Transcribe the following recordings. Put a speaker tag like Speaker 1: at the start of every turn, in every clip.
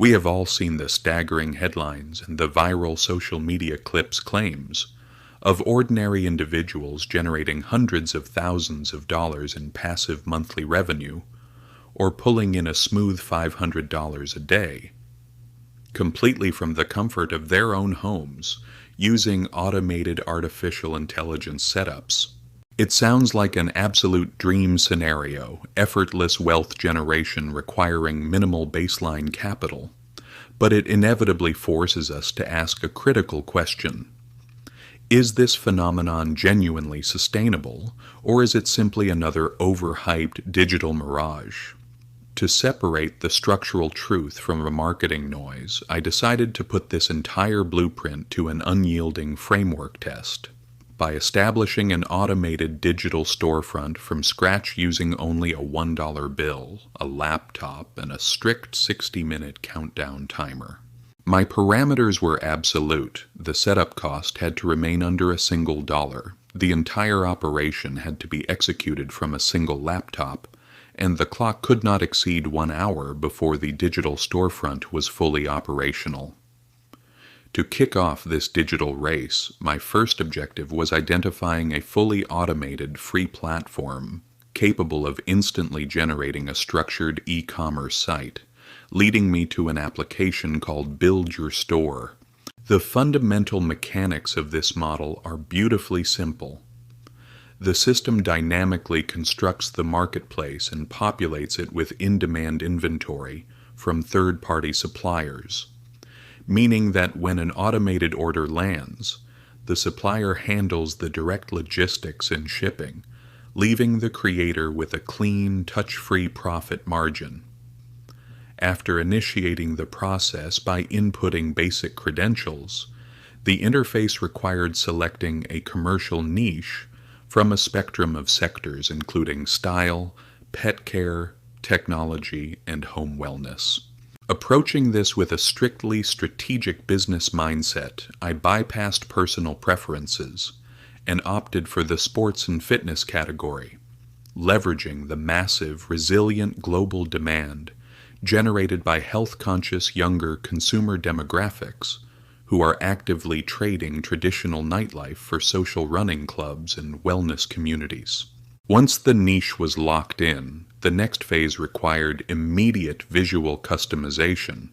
Speaker 1: We have all seen the staggering headlines and the viral social media clips claims of ordinary individuals generating hundreds of thousands of dollars in passive monthly revenue or pulling in a smooth $500 a day, completely from the comfort of their own homes, using automated artificial intelligence setups. It sounds like an absolute dream scenario, effortless wealth generation requiring minimal baseline capital, but it inevitably forces us to ask a critical question. Is this phenomenon genuinely sustainable, or is it simply another overhyped digital mirage? To separate the structural truth from a marketing noise, I decided to put this entire blueprint to an unyielding framework test. By establishing an automated digital storefront from scratch using only a $1 bill, a laptop, and a strict 60-minute countdown timer. My parameters were absolute. The setup cost had to remain under a single dollar. The entire operation had to be executed from a single laptop, and the clock could not exceed 1 hour before the digital storefront was fully operational. To kick off this digital race, my first objective was identifying a fully automated free platform capable of instantly generating a structured e-commerce site, leading me to an application called Build Your Store. The fundamental mechanics of this model are beautifully simple. The system dynamically constructs the marketplace and populates it with in-demand inventory from third-party suppliers, meaning that when an automated order lands, the supplier handles the direct logistics and shipping, leaving the creator with a clean, touch-free profit margin. After initiating the process by inputting basic credentials, the interface required selecting a commercial niche from a spectrum of sectors including style, pet care, technology, and home wellness. Approaching this with a strictly strategic business mindset, I bypassed personal preferences and opted for the sports and fitness category, leveraging the massive, resilient global demand generated by health-conscious younger consumer demographics who are actively trading traditional nightlife for social running clubs and wellness communities. Once the niche was locked in, the next phase required immediate visual customization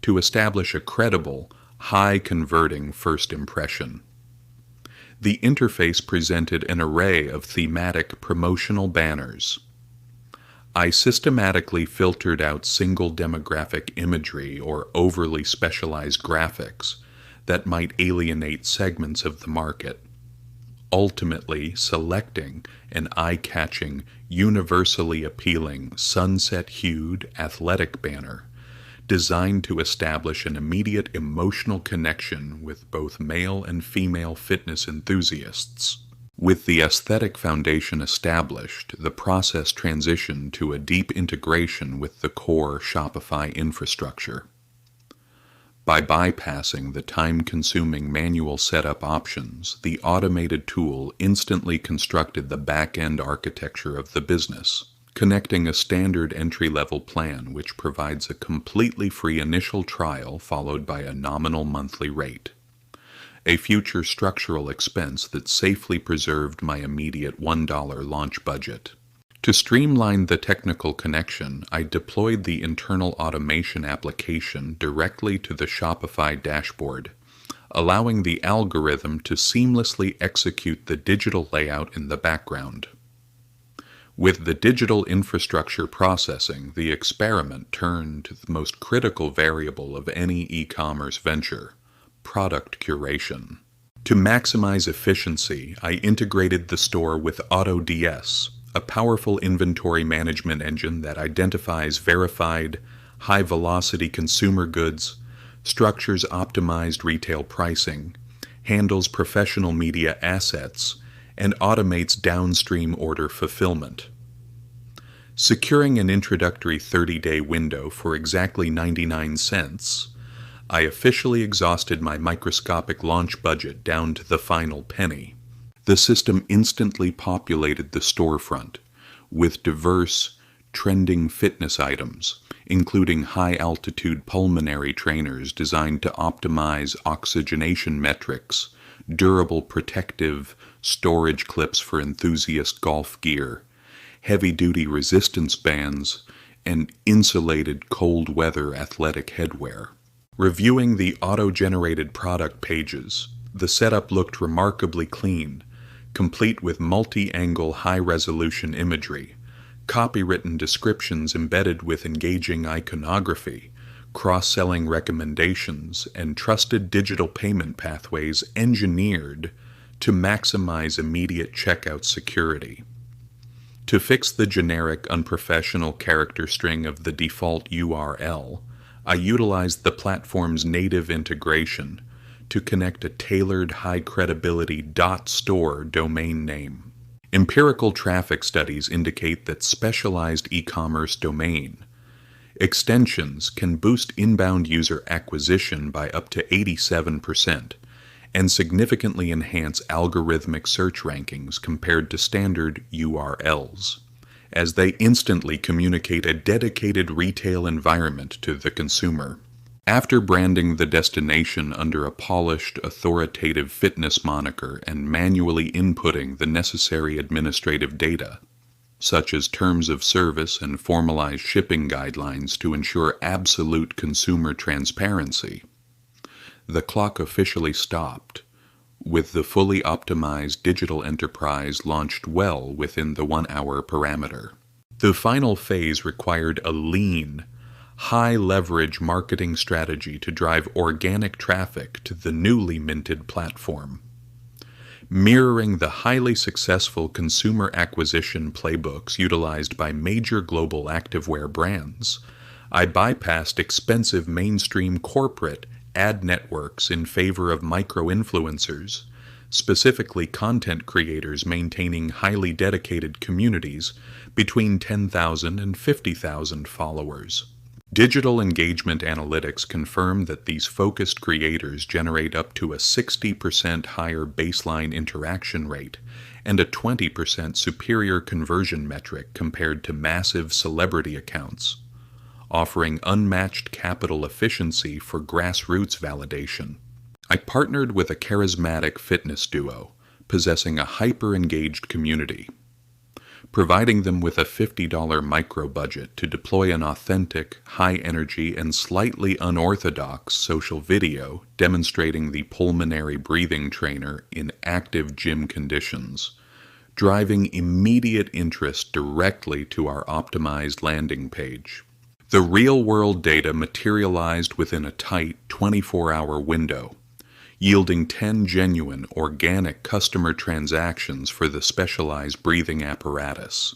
Speaker 1: to establish a credible, high-converting first impression. The interface presented an array of thematic promotional banners. I systematically filtered out single demographic imagery or overly specialized graphics that might alienate segments of the market, ultimately selecting an eye-catching, universally appealing, sunset-hued athletic banner designed to establish an immediate emotional connection with both male and female fitness enthusiasts. With the aesthetic foundation established, the process transitioned to a deep integration with the core Shopify infrastructure. By bypassing the time-consuming manual setup options, the automated tool instantly constructed the back-end architecture of the business, connecting a standard entry-level plan which provides a completely free initial trial followed by a nominal monthly rate, a future structural expense that safely preserved my immediate $1 launch budget. To streamline the technical connection, I deployed the internal automation application directly to the Shopify dashboard, allowing the algorithm to seamlessly execute the digital layout in the background. With the digital infrastructure processing, the experiment turned to the most critical variable of any e-commerce venture: product curation. To maximize efficiency, I integrated the store with AutoDS, a powerful inventory management engine that identifies verified, high-velocity consumer goods, structures optimized retail pricing, handles professional media assets, and automates downstream order fulfillment. Securing an introductory 30-day window for exactly 99 cents, I officially exhausted my microscopic launch budget down to the final penny. The system instantly populated the storefront with diverse, trending fitness items, including high-altitude pulmonary trainers designed to optimize oxygenation metrics, durable protective storage clips for enthusiast golf gear, heavy-duty resistance bands, and insulated cold-weather athletic headwear. Reviewing the auto-generated product pages, the setup looked remarkably clean, complete with multi-angle high-resolution imagery, copywritten descriptions embedded with engaging iconography, cross-selling recommendations, and trusted digital payment pathways engineered to maximize immediate checkout security. To fix the generic unprofessional character string of the default URL, I utilized the platform's native integration to connect a tailored high-credibility .store domain name. Empirical traffic studies indicate that specialized e-commerce domain extensions can boost inbound user acquisition by up to 87% and significantly enhance algorithmic search rankings compared to standard URLs, as they instantly communicate a dedicated retail environment to the consumer. After branding the destination under a polished, authoritative fitness moniker and manually inputting the necessary administrative data, such as terms of service and formalized shipping guidelines to ensure absolute consumer transparency, the clock officially stopped, with the fully optimized digital enterprise launched well within the 1-hour parameter. The final phase required a lean, high-leverage marketing strategy to drive organic traffic to the newly minted platform. Mirroring the highly successful consumer acquisition playbooks utilized by major global activewear brands, I bypassed expensive mainstream corporate ad networks in favor of micro-influencers, specifically content creators maintaining highly dedicated communities between 10,000 and 50,000 followers. Digital engagement analytics confirm that these focused creators generate up to a 60% higher baseline interaction rate and a 20% superior conversion metric compared to massive celebrity accounts, offering unmatched capital efficiency for grassroots validation. I partnered with a charismatic fitness duo possessing a hyper-engaged community, providing them with a $50 micro-budget to deploy an authentic, high-energy, and slightly unorthodox social video demonstrating the pulmonary breathing trainer in active gym conditions, driving immediate interest directly to our optimized landing page. The real-world data materialized within a tight 24-hour window, yielding 10 genuine, organic customer transactions for the specialized breathing apparatus,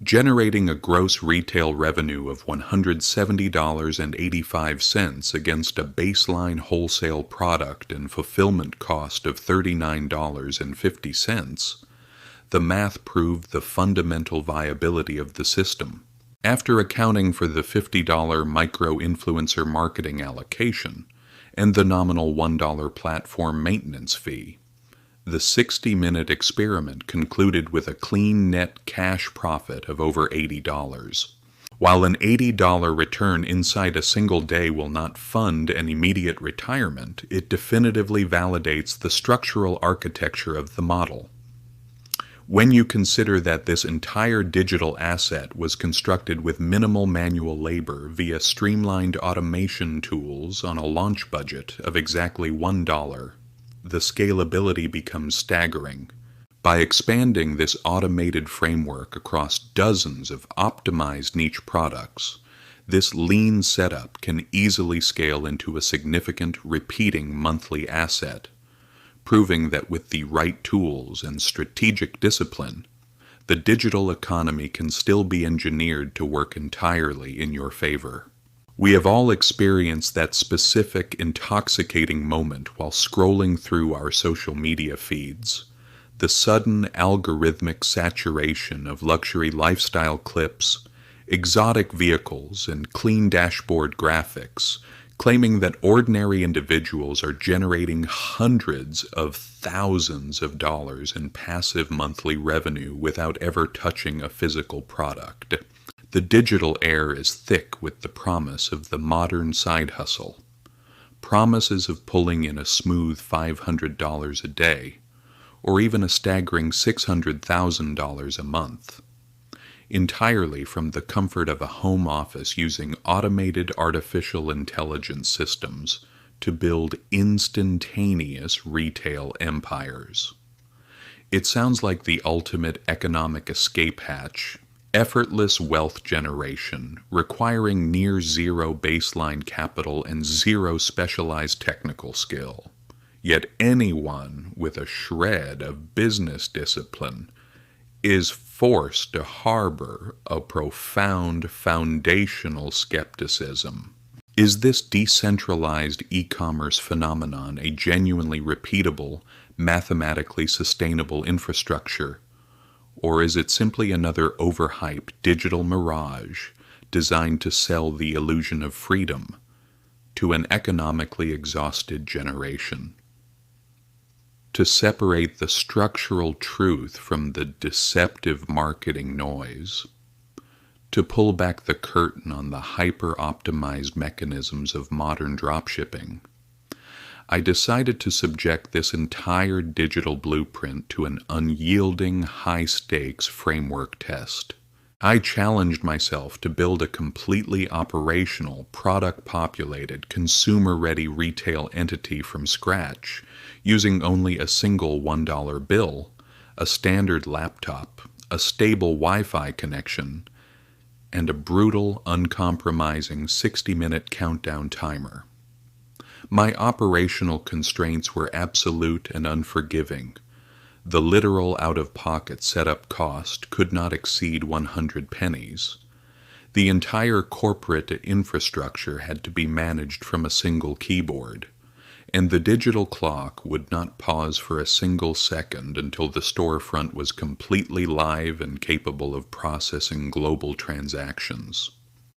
Speaker 1: generating a gross retail revenue of $170.85 against a baseline wholesale product and fulfillment cost of $39.50. The math proved the fundamental viability of the system. After accounting for the $50 micro-influencer marketing allocation and the nominal $1 platform maintenance fee, the 60-minute experiment concluded with a clean net cash profit of over $80. While an $80 return inside a single day will not fund an immediate retirement, it definitively validates the structural architecture of the model. When you consider that this entire digital asset was constructed with minimal manual labor via streamlined automation tools on a launch budget of exactly $1, the scalability becomes staggering. By expanding this automated framework across dozens of optimized niche products, this lean setup can easily scale into a significant repeating monthly asset, proving that with the right tools and strategic discipline, the digital economy can still be engineered to work entirely in your favor. We have all experienced that specific intoxicating moment while scrolling through our social media feeds. The sudden algorithmic saturation of luxury lifestyle clips, exotic vehicles, and clean dashboard graphics, claiming that ordinary individuals are generating hundreds of thousands of dollars in passive monthly revenue without ever touching a physical product. The digital air is thick with the promise of the modern side hustle, promises of pulling in a smooth $500 a day, or even a staggering $600,000 a month, entirely from the comfort of a home office using automated artificial intelligence systems to build instantaneous retail empires. It sounds like the ultimate economic escape hatch, effortless wealth generation, requiring near zero baseline capital and zero specialized technical skill. Yet anyone with a shred of business discipline is forced to harbor a profound foundational skepticism. Is this decentralized e-commerce phenomenon a genuinely repeatable, mathematically sustainable infrastructure, or is it simply another overhyped digital mirage designed to sell the illusion of freedom to an economically exhausted generation? To separate the structural truth from the deceptive marketing noise, to pull back the curtain on the hyper-optimized mechanisms of modern dropshipping, I decided to subject this entire digital blueprint to an unyielding, high-stakes framework test. I challenged myself to build a completely operational, product-populated, consumer-ready retail entity from scratch, using only a single $1 bill, a standard laptop, a stable Wi-Fi connection, and a brutal, uncompromising 60-minute countdown timer. My operational constraints were absolute and unforgiving. The literal out-of-pocket setup cost could not exceed 100 pennies. The entire corporate infrastructure had to be managed from a single keyboard, and the digital clock would not pause for a single second until the storefront was completely live and capable of processing global transactions.